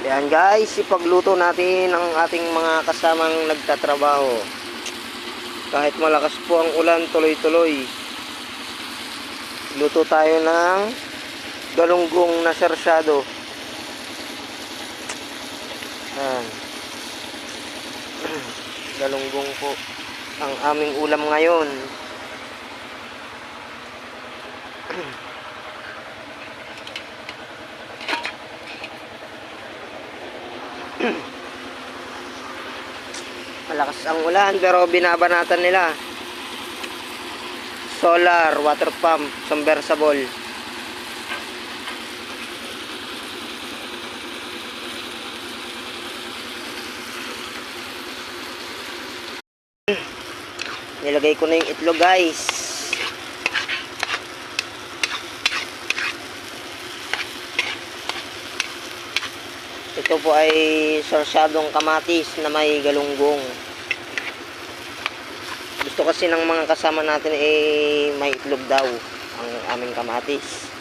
Yan guys, ipagluto natin ang ating mga kasamang nagtatrabaho. Kahit malakas po ang ulan, tuloy-tuloy. Luto tayo ng galunggong na sersado. Yan. Galunggong po ang aming ulam ngayon. Malakas ang ulan pero binabanatan nila. Solar, water pump, submersible. Nilagay ko na yung itlog guys. Ito po ay sarsadong kamatis na may galunggong. Gusto kasi ng mga kasama natin may itlog daw ang aming kamatis.